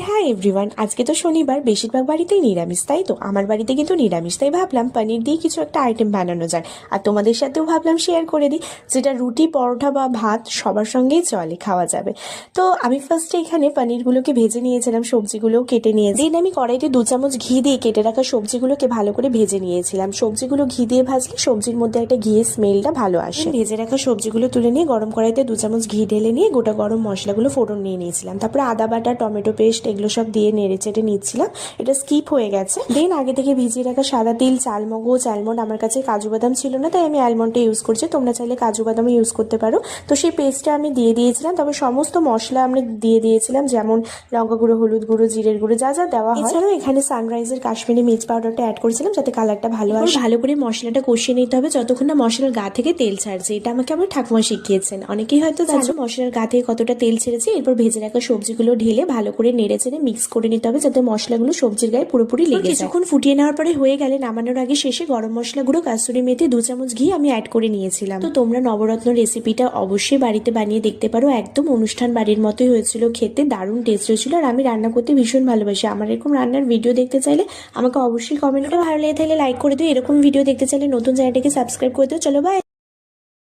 Hi everyone, আজকে তো শনিবার, বেশিরভাগ বাড়িতেই নিরামিষ, তাই তো? আমার বাড়িতে কিন্তু নিরামিষ, তাই ভাবলাম পনির দিয়ে কিছু একটা আইটেম বানানো যায়। আর তোমাদের সাথেও ভাবলাম শেয়ার করে দিই, যেটা রুটি, পরোটা বা ভাত সবার সঙ্গেই চলে, খাওয়া যাবে। তো আমি ফার্স্টে এখানে পনিরগুলোকে ভেজে নিয়েছিলাম, সবজিগুলোও কেটে নিয়েছি। দেন আমি কড়াইতে 2 চামচ ঘি দিয়ে কেটে রাখা সবজিগুলোকে ভালো করে ভেজে নিয়েছিলাম। সবজিগুলো ঘি দিয়ে ভাজলে সবজির মধ্যে একটা ঘিয়ের স্মেলটা ভালো আসে। ভেজে রাখা সবজিগুলো তুলে নিয়ে গরম কড়াইতে 2 চামচ ঘি ঢেলে নিয়ে গোটা গরম মশলাগুলো ফোড়ন নিয়ে নিয়েছিলাম। তারপরে আদা বাটা, টমেটো পেস্ট এগুলো সব দিয়ে নেড়ে চেড়ে নিচ্ছিলাম। এটা স্কিপ হয়ে গেছে। দেন আগে থেকে ভিজিয়ে রাখা সাদা তিল, চালমগজ, আলমন্ড, আমার কাছে কাজু বাদাম ছিল না তাই আমি আলমন্ডটা ইউজ করছি, তোমরা চাইলে কাজু বাদামও ইউজ করতে পারো। তো সেই পেস্টটা আমি দিয়ে দিয়েছিলাম। তবে সমস্ত মশলা আমি দিয়ে দিয়েছিলাম, যেমন লঙ্কা গুঁড়ো, হলুদ গুঁড়ো, জিরের গুঁড়ো, যা যা দেওয়া হয়। এছাড়াও এখানে সানরাইজের কাশ্মীরি মির্চ পাউডারটা অ্যাড করেছিলাম যাতে কালারটা ভালো আসে। ভালো করে মশলাটা কষিয়ে নিতে হবে যতক্ষণ না মশলার গা থেকে তেল ছাড়ছে। এটা আমাকে আমার ঠাকুমা শিখিয়েছেন। অনেকেই হয়তো জানো মশলার গা থেকে কতটা তেল ছেড়েছে। এরপর ভেজে রাখা সবজিগুলো ঢেলে ভালো করে নেড়ে চেড়ে মিক্স করে নিতে হবে যাতে মশলাগুলো সবজির গায়ে পুরোপুরি লেগে যায়। কিছুক্ষণ ফুটিয়ে নেওয়ার পরে হয়ে গেলে নামানোর আগে শেষে গরম মশলা গুঁড়ো, কাসুরি মেথি, 2 চামচ ঘি আমি অ্যাড করে নিয়েছিলাম। তো তোমরা নবরত্ন রেসিপিটা অবশ্যই বাড়িতে বানিয়ে দেখতে পারো। একদম অনুষ্ঠান বাড়ির মতোই হয়েছিল খেতে, দারুণ টেস্ট হয়েছিল। আর আমি রান্না করতে ভীষণ ভালোবাসি। আমার এরকম রান্নার ভিডিও দেখতে চাইলে আমাকে অবশ্যই কমেন্ট করে, ভালো লেগে থাকলে লাইক করে দিও। এরকম ভিডিও দেখতে চাইলে নতুন চ্যানেলটাকে সাবস্ক্রাইব করে দিও। চলো বাই।